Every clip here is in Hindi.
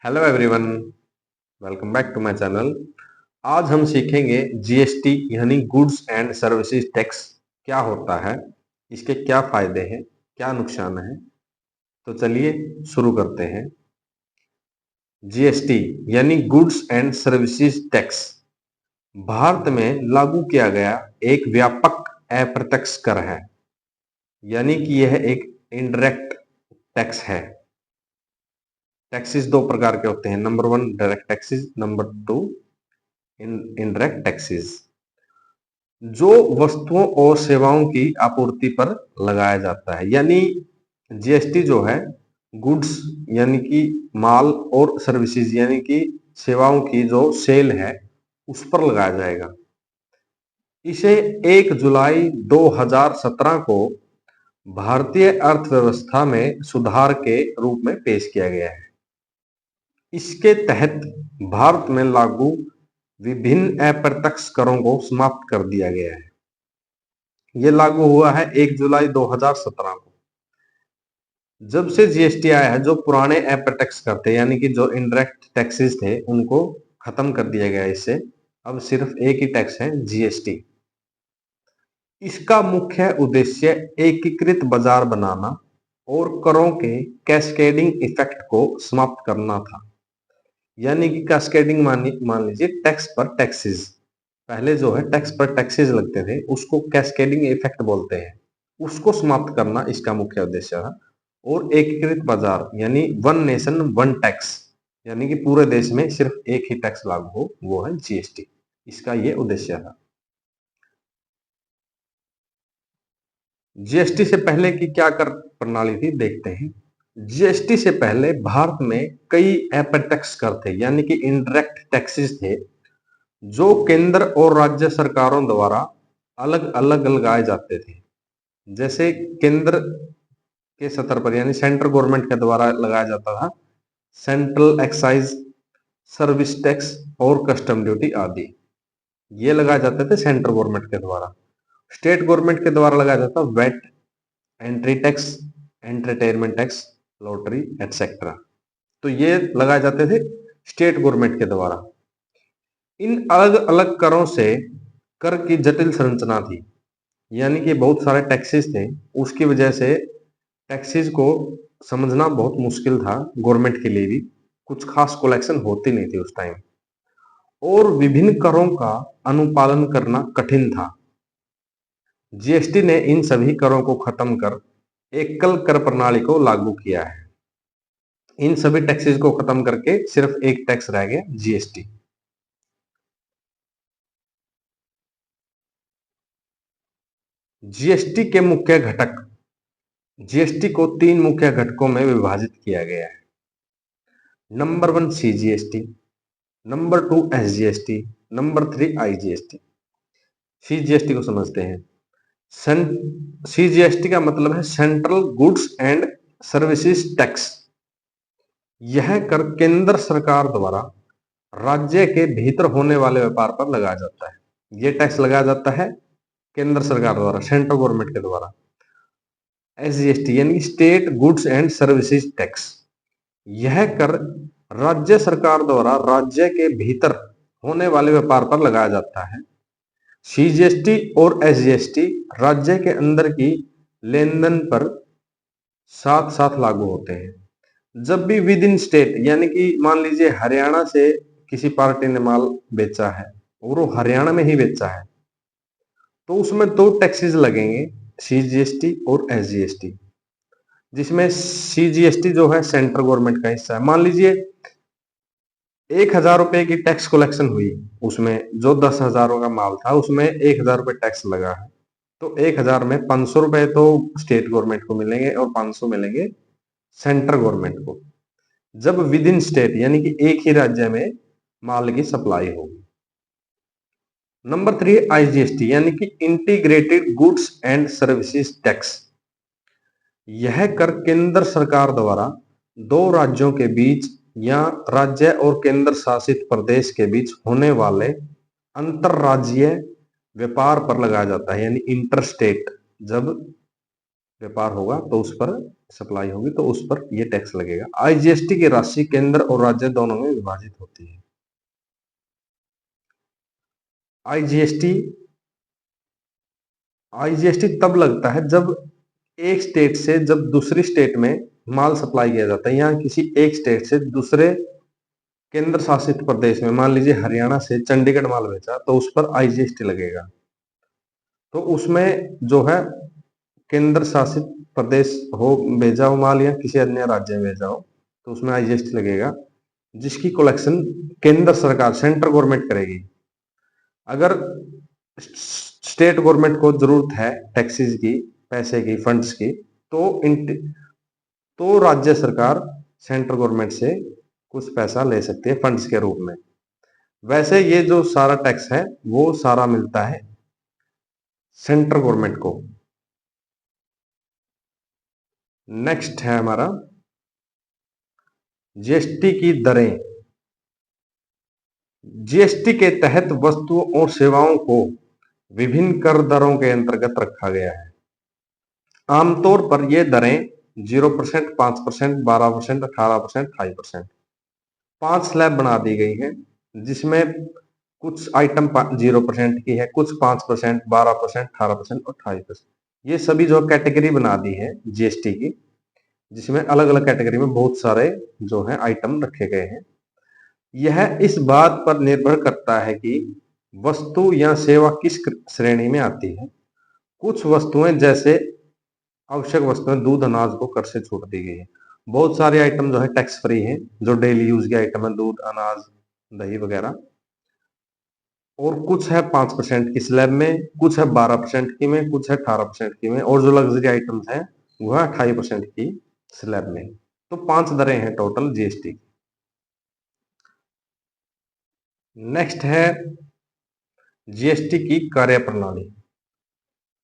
Hello everyone, welcome back to my channel. आज हम सीखेंगे जीएसटी यानी गुड्स एंड सर्विसेज टैक्स क्या होता है, इसके क्या फायदे हैं, क्या नुकसान है। तो चलिए शुरू करते हैं। जीएसटी यानी goods and services tax Bharat में लागू किया गया एक व्यापक अप्रत्यक्ष कर है, यानी कि यह एक इनडायरेक्ट टैक्स है। टैक्सेस दो प्रकार के होते हैं, number one direct taxes, number two indirect taxes. जो वस्तुओं और सेवाओं की आपूर्ति पर लगाया जाता है, यानी जीएसटी जो है गुड्स यानी कि माल और सर्विसेज यानी कि सेवाओं की जो सेल है उस पर लगाया जाएगा। इसे 1 जुलाई 2017 को भारतीय अर्थव्यवस्था में सुधार के रूप में पेश किया गया है। इसके तहत भारत में लागू विभिन्न अप्रत्यक्ष करों को समाप्त कर दिया गया है। ये लागू हुआ है 1 जुलाई 2017 को। जब से जीएसटी आया है, जो पुराने अप्रत्यक्ष कर थे यानी कि जो इनडायरेक्ट टैक्सेस थे उनको खत्म कर दिया गया। इससे अब सिर्फ एक ही टैक्स है, जीएसटी। इसका मुख्य उद्देश्य एकीकृत बाजार बनाना और करों के कैस्केडिंग इफेक्ट को समाप्त करना था। यानी कि कैस्केडिंग मान लीजिए टैक्स पर टैक्सेस, पहले जो है टैक्स पर टैक्सेस लगते थे उसको कैस्केडिंग इफेक्ट बोलते हैं, उसको समाप्त करना इसका मुख्य उद्देश्य था। और एकीकृत बाजार यानी वन नेशन वन टैक्स, यानी कि पूरे देश में सिर्फ एक ही टैक्स लागू हो, वो है जीएसटी। इसका ये उद्देश्य था। जीएसटी से पहले की क्या कर प्रणाली थी, देखते हैं। जीएसटी से पहले भारत में कई अप्रत्यक्ष कर थे, यानी कि इनडायरेक्ट टैक्सेस थे, जो केंद्र और राज्य सरकारों द्वारा अलग अलग लगाए जाते थे। जैसे केंद्र के स्तर पर यानी सेंट्रल गवर्नमेंट के द्वारा लगाया जाता था सेंट्रल एक्साइज, सर्विस टैक्स और कस्टम ड्यूटी आदि, ये लगाए जाते थे सेंट्रल गवर्नमेंट के द्वारा। स्टेट गवर्नमेंट के द्वारा लगाया जाता VAT, entry tax, entertainment tax, lottery etcetera. तो ये लगाए जाते थे स्टेट गवर्नमेंट के द्वारा। इन अलग अलग करों से कर की जटिल संरचना थी, यानी कि बहुत सारे टैक्सेस थे, उसकी वजह से टैक्सेस को समझना बहुत मुश्किल था गवर्नमेंट के लिए भी। कुछ खास कलेक्शन होती नहीं थी उस टाइम, और विभिन्न करों का अनुपालन करना कठिन था। जीएसटी ने इन सभी करों को खत्म कर एकल कर प्रणाली को लागू किया है। इन सभी टैक्सेस को खत्म करके सिर्फ एक टैक्स रह गया, जीएसटी। जीएसटी के मुख्य घटक, जीएसटी को 3 मुख्य घटकों में विभाजित किया गया है। Number 1 CGST, number 2 SGST, number 3 IGST. CGST को समझते हैं। सीजीएसटी का मतलब है central goods and services tax. यह कर केंद्र सरकार द्वारा राज्य के भीतर होने वाले व्यापार पर लगाया जाता है। ये टैक्स लगाया जाता है केंद्र सरकार द्वारा, सेंट्रल गवर्नमेंट के द्वारा। एसजीएसटी यानी state goods and services tax, यह कर राज्य सरकार द्वारा राज्य के भीतर होने वाले व्यापार पर लगाया जाता है। सीजीएसटी और एसजीएसटी राज्य के अंदर की लेन देन पर साथ साथ लागू होते हैं। जब भी विद इन स्टेट, यानी कि मान लीजिए हरियाणा से किसी पार्टी ने माल बेचा है और वो हरियाणा में ही बेचा है, तो उसमें 2 टैक्सेस लगेंगे, सीजीएसटी और एसजीएसटी। जिसमें सीजीएसटी जो है सेंट्रल गवर्नमेंट का हिस्सा है। मान लीजिए 1,000 रुपए की टैक्स कलेक्शन हुई, उसमें जो 10,000 का माल था उसमें 1,000 रुपए टैक्स लगा है, तो 1,000 में 500 रुपए तो स्टेट गवर्नमेंट को मिलेंगे और 500 मिलेंगे सेंट्रल गवर्नमेंट को, जब विद इन स्टेट यानी कि एक ही राज्य में माल की सप्लाई होगी। नंबर 3 आईजीएसटी यानी कि integrated goods and services tax. यह कर केंद्र सरकार द्वारा 2 राज्यों के बीच या राज्य और केंद्र शासित प्रदेश के बीच होने वाले अंतरराज्यीय व्यापार पर लगाया जाता है, यानी इंटरस्टेट। जब व्यापार होगा तो उस पर सप्लाई होगी तो उस पर ये टैक्स लगेगा। आईजीएसटी की राशि केंद्र और राज्य दोनों में विभाजित होती है। आईजीएसटी आईजीएसटी तब लगता है जब एक स्टेट से जब दूसरी स्टेट में माल सप्लाई किया जाता है, या किसी एक स्टेट से दूसरे केंद्र शासित प्रदेश में, मान लीजिए हरियाणा से चंडीगढ़ माल बेचा तो उस पर आईजीएसटी लगेगा। तो उसमें जो है केंद्र शासित प्रदेश हो भेजा हो माल या किसी अन्य राज्य में भेजा हो तो उसमें आईजीएसटी लगेगा, जिसकी कलेक्शन केंद्र सरकार सेंट्रल गवर्नमेंट करेगी। अगर स्टेट गवर्नमेंट को जरूरत है टैक्सेस की, पैसे की, फंड्स की, तो राज्य सरकार सेंट्रल गवर्नमेंट से कुछ पैसा ले सकती है फंड्स के रूप में। वैसे ये जो सारा टैक्स है वो सारा मिलता है सेंट्रल गवर्नमेंट को। नेक्स्ट है हमारा जीएसटी की दरें। जीएसटी के तहत वस्तुओं और सेवाओं को विभिन्न कर दरों के अंतर्गत रखा गया है। आमतौर पर ये दरें 0%, 5%, 12%, 18%, 28%, 5 स्लैब बना दी गई है, जिसमें कुछ आइटम 0% की है, कुछ 5%, 12%, 18% और 28%। ये सभी जो कैटेगरी बना दी है जीएसटी की, जिसमें अलग अलग कैटेगरी में बहुत सारे जो है आइटम रखे गए हैं। यह इस बात पर निर्भर करता है कि वस्तु या सेवा किस श्रेणी में आती है। कुछ वस्तुएं जैसे आवश्यक वस्तुएं, दूध, अनाज को कर से छूट दी गई है। बहुत सारे आइटम जो है टैक्स फ्री है, जो डेली यूज के आइटम है, दूध, अनाज, दही वगैरह। और कुछ है 5% की स्लैब में, कुछ है 12% की में, कुछ है 18% की में, और जो लग्जरी आइटम्स हैं वो है 28% की स्लैब में। तो 5 दरें हैं टोटल जीएसटी की। नेक्स्ट है जीएसटी की कार्यप्रणाली।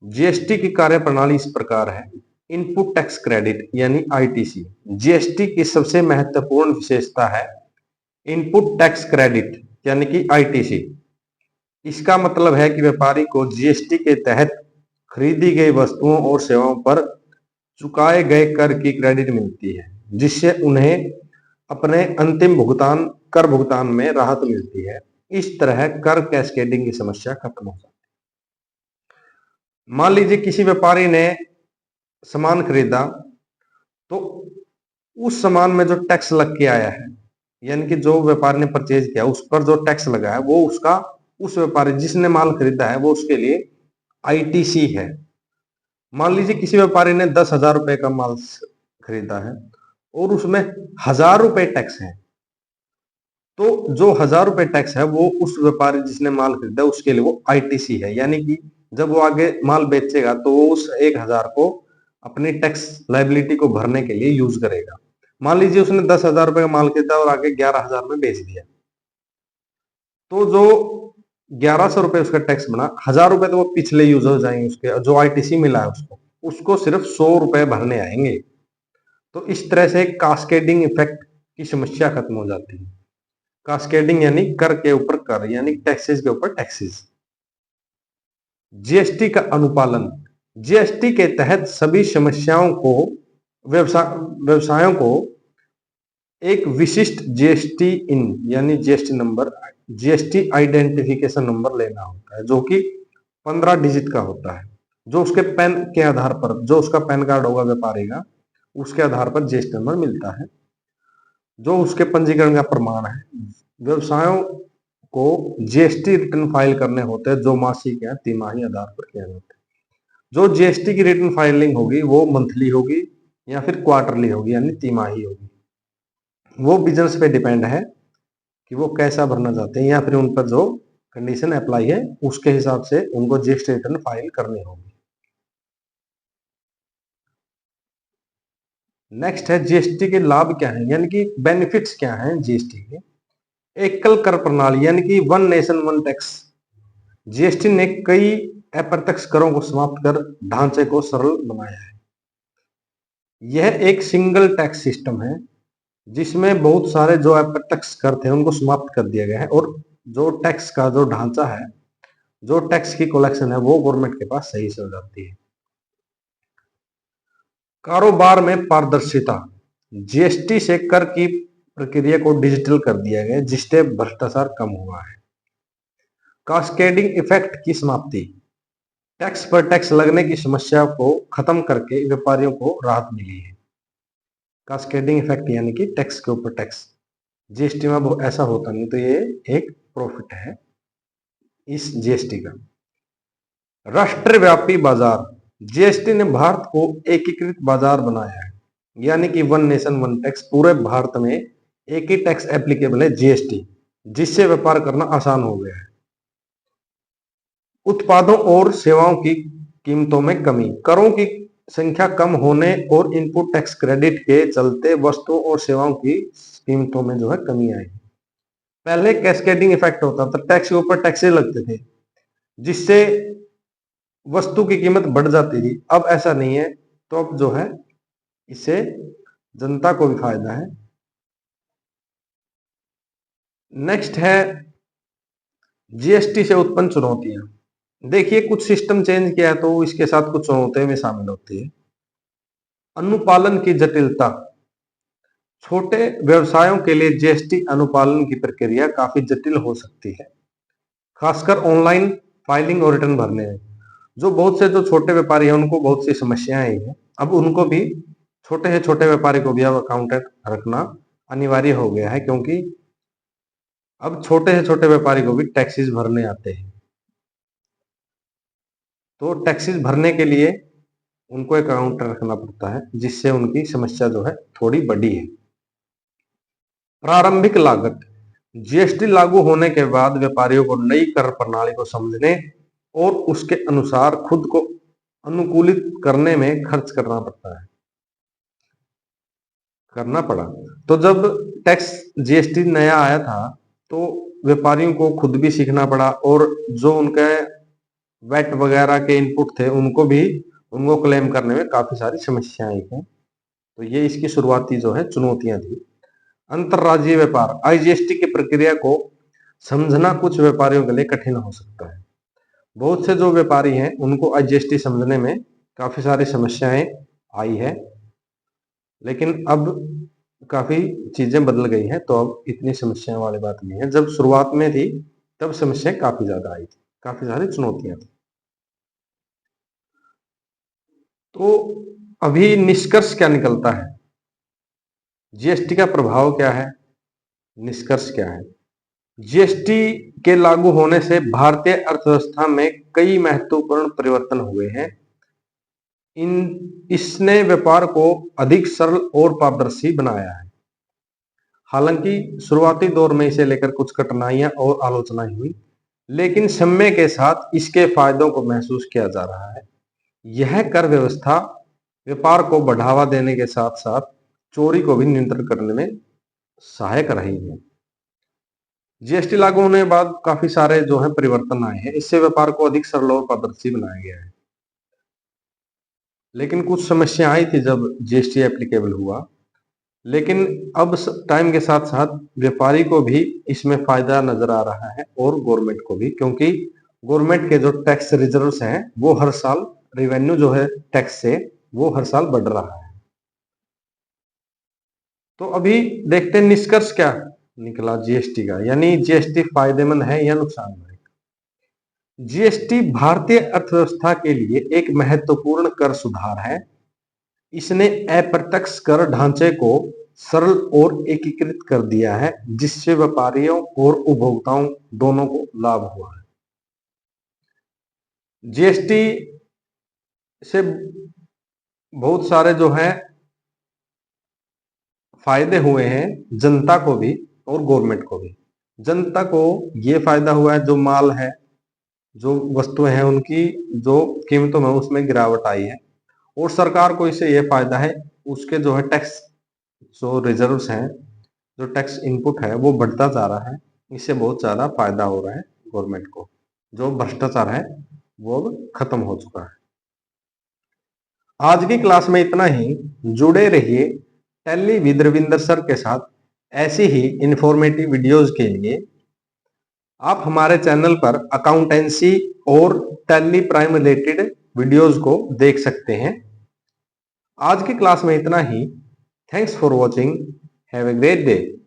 जीएसटी की कार्यप्रणाली इस प्रकार है। इनपुट टैक्स क्रेडिट यानी आईटीसी। जीएसटी की सबसे महत्वपूर्ण विशेषता है इनपुट टैक्स क्रेडिट यानी कि आईटीसी। इसका मतलब है कि व्यापारी को जीएसटी के तहत खरीदी गई वस्तुओं और सेवाओं पर चुकाए गए कर की क्रेडिट मिलती है, जिससे उन्हें अपने अंतिम कर भुगतान में राहत मिलती है। इस तरह कर कैस्केडिंग की समस्या खत्म हो जाती है। मान लीजिए किसी व्यापारी ने सामान खरीदा, तो उस सामान में जो टैक्स लग के आया है, यानी कि जो व्यापारी ने परचेज किया उस पर जो टैक्स लगा है वो उसका, उस व्यापारी जिसने माल खरीदा है वो उसके लिए आईटीसी है। मान लीजिए किसी व्यापारी ने 10,000 रुपए का माल खरीदा है और उसमें 1,000 रुपए टैक्स है, तो जो 1,000 रुपए टैक्स है वो उस व्यापारी जिसने माल खरीदा उसके लिए वो आईटीसी है। यानी कि जब वो आगे माल बेचेगा तो वो उस 1,000 को अपनी टैक्स लाइबिलिटी को भरने के लिए यूज करेगा। मान लीजिए उसने 10,000 रुपए का माल खरीदा और आगे 11,000 में बेच दिया, तो जो 1,100 रुपए उसका टैक्स बना, 1,000 रुपए तो वो पिछले यूज हो जाएंगे उसके, जो आईटीसी मिला है उसको सिर्फ 100 रुपए भरने आएंगे। तो इस तरह से कास्केडिंग इफेक्ट की समस्या खत्म हो जाती है। कास्केडिंग यानी कर के ऊपर कर, यानी टैक्सेस के ऊपर टैक्सेस। जीएसटी का अनुपालन। जीएसटी के तहत सभी समस्याओं को व्यवसायों को एक विशिष्ट जीएसटी इन यानी GST number, GST identification number लेना होता है, जो कि 15 डिजिट का होता है, जो उसके पैन के आधार पर, जो उसका पैन कार्ड होगा व्यापारी का, उसके आधार पर जीएसटी नंबर मिलता है, जो उसके पंजीकरण का प्रमाण है। व्यवसायों को जीएसटी रिटर्न फाइल करने होते हैं, जो मासिक या तिमाही आधार पर किए जाते हैं। जो जीएसटी की रिटर्न फाइलिंग होगी वो मंथली होगी या फिर क्वार्टरली होगी यानी तिमाही होगी। वो बिजनेस पे डिपेंड है कि वो कैसा भरना चाहते हैं, या फिर उन पर जो कंडीशन अप्लाई है उसके हिसाब से उनको जीएसटी रिटर्न फाइल करनी होगी। नेक्स्ट है जीएसटी के लाभ क्या है, यानी कि बेनिफिट्स क्या हैं जीएसटी के। एकल कर प्रणाली यानी कि one nation one tax. GST ने कई अप्रत्यक्ष करों को समाप्त कर ढांचे को सरल बनाया है। यह एक सिंगल टैक्स सिस्टम है जिसमें बहुत सारे जो अप्रत्यक्ष कर थे उनको समाप्त कर दिया गया है, और जो टैक्स का जो ढांचा है, जो टैक्स की कलेक्शन है वो गवर्नमेंट के पास सही से हो जाती है। कारोबार में पारदर्शिता, जीएसटी से कर की प्रक्रिया को डिजिटल कर दिया गया जिससे भ्रष्टाचार कम हुआ है। कास्केडिंग इफेक्ट की समाप्ति, टैक्स पर टैक्स लगने की समस्या को खत्म करके व्यापारियों को राहत मिली है। कास्केडिंग इफेक्ट यानी कि टैक्स के ऊपर टैक्स, जीएसटी में वो ऐसा होता नहीं, तो ये एक प्रॉफिट है इस जीएसटी का। राष्ट्रव्यापी बाजार, जीएसटी ने भारत को एकीकृत बाजार बनाया है, यानी कि वन नेशन वन टैक्स, पूरे भारत में एक ही टैक्स एप्लीकेबल है जीएसटी, जिससे व्यापार करना आसान हो गया है। उत्पादों और सेवाओं की कीमतों में कमी, करों की संख्या कम होने और इनपुट टैक्स क्रेडिट के चलते वस्तुओं और सेवाओं की कीमतों में जो है कमी आई। पहले कैस्केडिंग इफेक्ट होता था, टैक्स के ऊपर टैक्सेस लगते थे जिससे वस्तु की कीमत बढ़ जाती थी। अब ऐसा नहीं है, तो अब जो है इससे जनता को भी फायदा है। नेक्स्ट है जीएसटी से उत्पन्न चुनौतियां। देखिए, कुछ सिस्टम चेंज किया है तो इसके साथ कुछ चुनौतियां भी शामिल होती है। अनुपालन की जटिलता, छोटे व्यवसायों के लिए जीएसटी अनुपालन की प्रक्रिया काफी जटिल हो सकती है, खासकर ऑनलाइन फाइलिंग और रिटर्न भरने में। जो बहुत से जो छोटे व्यापारी हैं उनको बहुत सी समस्याएं आई हैं। अब उनको भी, छोटे से छोटे व्यापारी को भी अब अकाउंटेंट रखना अनिवार्य हो गया है, क्योंकि अब छोटे से छोटे व्यापारी को भी टैक्सेस भरने आते हैं। तो टैक्सेस भरने के लिए उनको एक अकाउंटेंट रखना पड़ता है, जिससे उनकी समस्या जो है थोड़ी बड़ी है। प्रारंभिक लागत, जीएसटी लागू होने के बाद व्यापारियों को नई कर प्रणाली को समझने और उसके अनुसार खुद को अनुकूलित करने में खर्च करना पड़ा। तो जब टैक्स जीएसटी नया आया था तो व्यापारियों को खुद भी सीखना पड़ा, और जो उनके वैट वगैरह के इनपुट थे उनको क्लेम करने में काफी सारी समस्याएं आई हैं। तो ये इसकी शुरुआती जो है चुनौतियां थी। अंतरराज्यीय व्यापार, आईजीएसटी की प्रक्रिया को समझना कुछ व्यापारियों के लिए कठिन हो सकता है। बहुत से जो व्यापारी हैं उनको आईजीएसटी समझने में काफी सारी समस्याएं आई है, लेकिन अब काफी चीजें बदल गई हैं, तो अब इतनी समस्याओं वाली बात नहीं है। जब शुरुआत में थी तब समस्याएं काफी ज्यादा आई थी, काफी सारी चुनौतियां थी। तो अभी निष्कर्ष क्या निकलता है, जीएसटी का प्रभाव क्या है, निष्कर्ष क्या है? जीएसटी के लागू होने से भारतीय अर्थव्यवस्था में कई महत्वपूर्ण परिवर्तन हुए हैं। इसने व्यापार को अधिक सरल और पारदर्शी बनाया है। हालांकि शुरुआती दौर में इसे लेकर कुछ कठिनाइयां और आलोचनाएं हुई, लेकिन समय के साथ इसके फायदों को महसूस किया जा रहा है। यह कर व्यवस्था व्यापार को बढ़ावा देने के साथ साथ चोरी को भी नियंत्रित करने में सहायक रही है। जीएसटी लागू होने के बाद काफी सारे जो है परिवर्तन आए हैं, इससे व्यापार को अधिक सरल और पारदर्शी बनाया गया है। लेकिन कुछ समस्या आई थी जब जीएसटी एप्लीकेबल हुआ, लेकिन अब टाइम के साथ साथ व्यापारी को भी इसमें फायदा नजर आ रहा है और गवर्नमेंट को भी, क्योंकि गवर्नमेंट के जो टैक्स रिजर्व्स हैं वो हर साल, रेवेन्यू जो है टैक्स से वो हर साल बढ़ रहा है। तो अभी देखते हैं निष्कर्ष क्या निकला जीएसटी का, यानी जीएसटी फायदेमंद है या नुकसानदायक। जीएसटी भारतीय अर्थव्यवस्था के लिए एक महत्वपूर्ण कर सुधार है। इसने अप्रत्यक्ष कर ढांचे को सरल और एकीकृत कर दिया है, जिससे व्यापारियों और उपभोक्ताओं दोनों को लाभ हुआ है। जीएसटी से बहुत सारे जो है फायदे हुए हैं, जनता को भी और गवर्नमेंट को भी। जनता को ये फायदा हुआ है, जो माल है, जो वस्तुएं हैं, उनकी जो कीमतों में उसमें गिरावट आई है, और सरकार को इससे ये फायदा है, उसके जो है टैक्स जो रिजर्व्स हैं, जो टैक्स इनपुट है वो बढ़ता जा रहा है। इससे बहुत ज्यादा फायदा हो रहा है गवर्नमेंट को। जो भ्रष्टाचार है वो अब खत्म हो चुका है। आज की क्लास में इतना ही। जुड़े रहिए टैली विद रविंदर सर के साथ। ऐसी ही इंफॉर्मेटिव वीडियोज के लिए आप हमारे चैनल पर अकाउंटेंसी और टैली प्राइम रिलेटेड वीडियोज को देख सकते हैं। आज की क्लास में इतना ही। Thanks for watching. Have a great day.